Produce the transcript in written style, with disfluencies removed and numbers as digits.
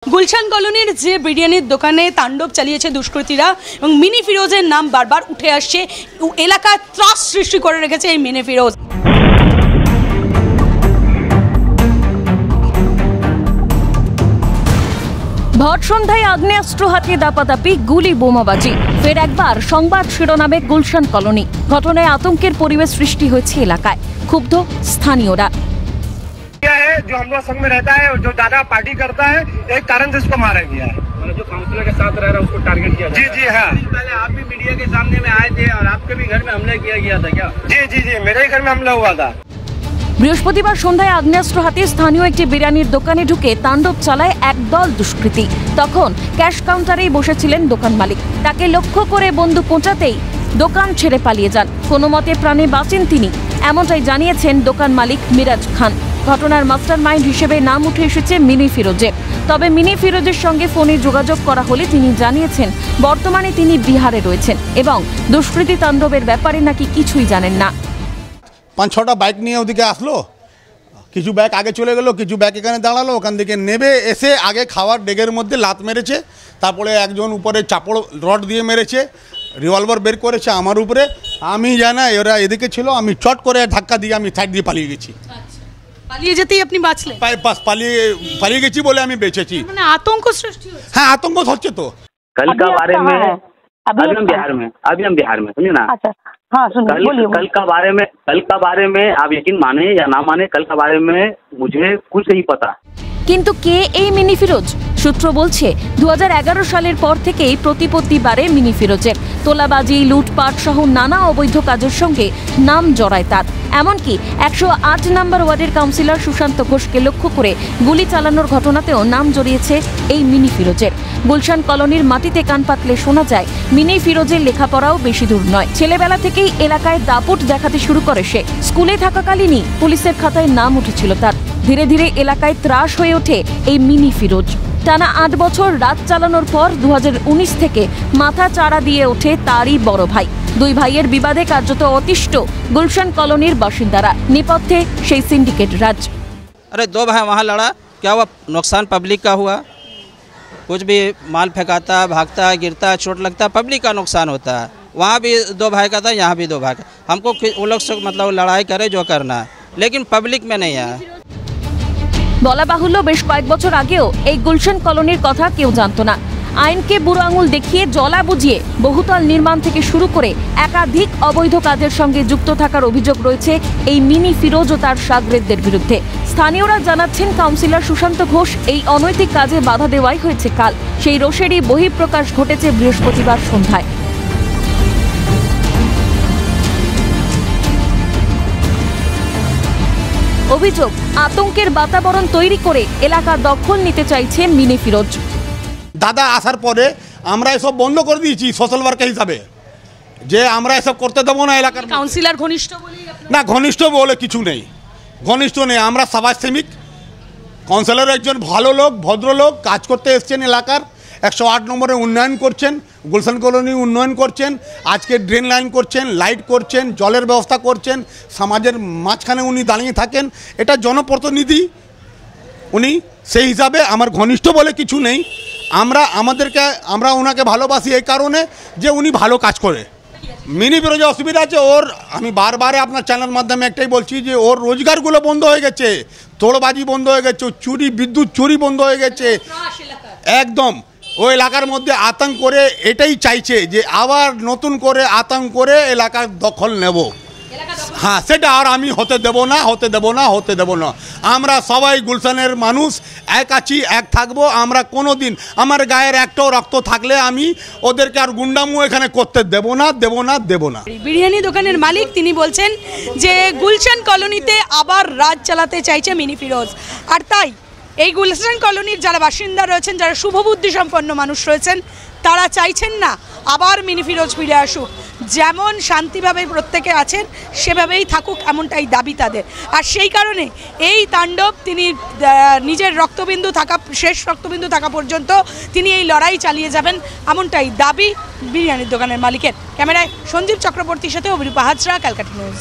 गुलशान कॉलोनीर जे बिरियानिर दोकाने तांडव चालिয়েছে দুষ্কৃতীরা এবং মিনি ফিরোজের নাম বারবার উঠে আসছে। এলাকায় ত্রাস সৃষ্টি করে রেখেছে এই মিনি ফিরোজ। ভর সন্ধ্যায় আগ্নেয়াস্ত্র হাতে দাপাদাপি, গুলি, বোমাবাজি। ফের একবার সংবাদ শিরোনামে গুলশান কলোনি। ঘটনায় আতঙ্কের পরিবেশ সৃষ্টি হয়েছে এলাকায়। ক্ষুব্ধ স্থানীয়রা। जो हम लोग संग में रहता है और जो ज्यादा पार्टी करता है, एक कारण से इसको मारा गया है। जो काउंसलर के साथ रह रहा है उसको टारगेट किया। जी जी हाँ, पहले आप भी मीडिया के सामने में आए थे और आपके भी घर में हमला किया गया था क्या? जी जी जी, मेरे ही घर में हमला हुआ था। বৃহস্পতিবার সন্ধ্যায় আগ্নেয়াস্ত্র হাতে স্থানীয় একটি বিরিয়ানির দোকানে ঢুকে তাণ্ডব চালায় একদল দুষ্কৃতী। তখন ক্যাশ কাউন্টারেই বসেছিলেন দোকান মালিক। তাকে লক্ষ্য করে বন্দুক কোঁচাতেই দোকান ছেড়ে পালিয়ে যান। কোনো মতে প্রাণে বাঁচেন তিনি, এমনটাই জানিয়েছেন দোকান মালিক মিরাজ খান। ঘটনার মাস্টারমাইন্ড হিসেবে নাম উঠে এসেছে মিনি ফিরোজের। তবে মিনি ফিরোজের সঙ্গে ফোনে যোগাযোগ করা হলে তিনি জানিয়েছেন বর্তমানে তিনি বিহারে রয়েছেন এবং দুষ্কৃতী তাণ্ডবের ব্যাপারে নাকি কিছুই জানেন না। 5-6টা বাইক নিয়ে ওদিকে আসলো, কিছু ব্যাগ আগে চলে গেল, কিছু ব্যাগ এখানে দাঁড়ালো, ওখান থেকে নেবে এসে আগে খাওয়ার ডেগের মধ্যে লাত মেরেছে। তারপরে একজন উপরে চাপড় রড দিয়ে মেরেছে, রিভলভার বের করেছে আমার উপরে। আমি জানা এরা এদিকে ছিল, আমি চট করে ধাক্কা দিয়ে আমি সাইড দিয়ে পালিয়ে গেছি। পালিয়ে যেতেই আপনি বাঁচলেন? পালিয়ে গেছি বলে আমি বেঁচেছি। মানে আতঙ্ক সৃষ্টি হচ্ছে। হ্যাঁ, আতঙ্ক হচ্ছে তো। कल का बारे में अभी हम बिहार में सुनिए ना। अच्छा हाँ सुनिए। कल का बारे में आप यकीन माने या ना माने, कल का बारे में मुझे कुछ नहीं पता। কিন্তু কে এই মিনি ফিরোজ? সূত্র বলছে 2011 সালের পর থেকেই প্রতিপত্তি বাড়ে মিনি ফিরোজের। তোলাবাজি, লুটপাট সহ নানা অবৈধ কাজের সঙ্গে নাম জড়ায় তার। এমনকি 108 নম্বর ওয়ার্ডের কাউন্সিলর সুশান্ত ঘোষকে লক্ষ্য করে গুলি চালানোর ঘটনাতেও নাম জড়িয়েছে এই মিনি ফিরোজের। গুলশান কলোনির মাটিতে কান পাতলে শোনা যায় মিনি ফিরোজের লেখাপড়াও বেশি দূর নয়। ছেলেবেলা থেকেই এলাকায় দাপট দেখাতে শুরু করে সে। স্কুলে থাকাকালীনই পুলিশের খাতায় নাম উঠেছিল তার। ধীরে ধীরে এলাকায় ত্রাস হয়ে ওঠে এই মিনি ফিরোজ। টানা 8 বছর রাত চালানোর পর 2019 থেকে মাথা চাড়া দিয়ে ওঠে তারই বড় ভাই। দুই ভাইয়ের বিবাদে কার্যত অতিষ্ঠ গুলশান কলোনির বাসিন্দারা। নেপথ্যে সেই সিন্ডিকেট রাজ। अरे दो भाई वहाँ लड़ा, क्या हुआ? नुकसान पब्लिक का हुआ। कुछ भी माल फेंकाता, भागता, गिरता, चोट लगता, पब्लिक का नुकसान होता है। वहाँ भी दो भाई का था, यहाँ भी दो भाई का। हमको वो लोग से मतलब लड़ाई करे जो करना है, लेकिन पब्लिक में नहीं है। বলা বাহুল্য বেশ কয়েক বছর আগেও এই গুলশান কলোনির কথা কেউ জানতো না। আইনকে বুড়ো আঙুল দেখিয়ে জলা বুঝিয়ে বহুতল নির্মাণ থেকে শুরু করে একাধিক অবৈধ কাজের সঙ্গে যুক্ত থাকার অভিযোগ রয়েছে এই মিনি ফিরোজ ও তার শাগরেদদের বিরুদ্ধে। স্থানীয়রা জানাচ্ছেন কাউন্সিলর সুশান্ত ঘোষ এই অনৈতিক কাজে বাধা দেওয়াই হয়েছে কাল। সেই রোষেরই বহিঃপ্রকাশ ঘটেছে বৃহস্পতিবার সন্ধ্যায়। অভিযোগ, আতঙ্কের বাতাবরণ তৈরি করে এলাকা দখল নিতে চাইছে মিনি ফিরোজ। দাদা আসার পরে আমরা এসব বন্ধ করে দিয়েছি সোশ্যাল ওয়ার্কার হিসাবে, যে আমরা এসব করতে দেবো না। এলাকার কাউন্সিলর ঘনিষ্ঠ বলেই না, ঘনিষ্ঠ বলে কিছু নেই, ঘনিষ্ঠ নেই। আমরা সমাজসেবিক। কাউন্সিলর একজন ভালো লোক, ভদ্রলোক, কাজ করতে এসছেন এলাকার। 108 নম্বরে উন্নয়ন করছেন, গুলশান কলোনি উন্নয়ন করছেন, আজকে ড্রেন লাইন করছেন, লাইট করছেন, জলের ব্যবস্থা করছেন। সমাজের মাঝখানে উনি দাঁড়িয়ে থাকেন, এটা জনপ্রতিনিধি উনি। সেই হিসাবে আমার ঘনিষ্ঠ বলে কিছু নেই। আমরা ওনাকে ভালোবাসি এই কারণে যে উনি ভালো কাজ করে। মিনি ফিরোজে অসুবিধা আছে ওর। আমি বারবার আপনার চ্যানেলের মাধ্যমে একটাই বলছি যে ওর রোজগারগুলো বন্ধ হয়ে গেছে, তোড়বাজি বন্ধ হয়ে গেছে, চুরি, বিদ্যুৎ চুরি বন্ধ হয়ে গেছে একদম। ওই এলাকার মধ্যে আতঙ্ক করে এটাই চাইছে যে আবার নতুন করে আতঙ্ক করে এলাকার দখল নেব। হ্যাঁ, সেটা আর আমি হতে দেব না। আমরা সবাই গুলশানের মানুষ এক আছি, এক থাকবো। আমরা কোনো দিন আমার গায়ের একটাও রক্ত থাকলে আমি ওদেরকে আর গুন্ডামু এখানে করতে দেব না। বিরিয়ানি দোকানের মালিক তিনি বলছেন যে গুলশান কলোনিতে আবার রাজ চালাতে চাইছে মিনি ফিরোজ। আর তাই এই গুলশান কলোনির যারা বাসিন্দা রয়েছেন, যারা শুভবুদ্ধি সম্পন্ন মানুষ রয়েছেন, তারা চাইছেন না আবার মিনি ফিরোজ ফিরে আসুক। যেমন শান্তিভাবে প্রত্যেকে আছেন সেভাবেই থাকুক, এমনটাই দাবি তাদের। আর সেই কারণে এই তাণ্ডব তিনি নিজের শেষ রক্তবিন্দু থাকা পর্যন্ত তিনি এই লড়াই চালিয়ে যাবেন, এমনটাই দাবি বিরিয়ানির দোকানের মালিকের। ক্যামেরায় সঞ্জীব চক্রবর্তীর সাথে অভিরূপা হাজরা, ক্যালকাটা নিউজ।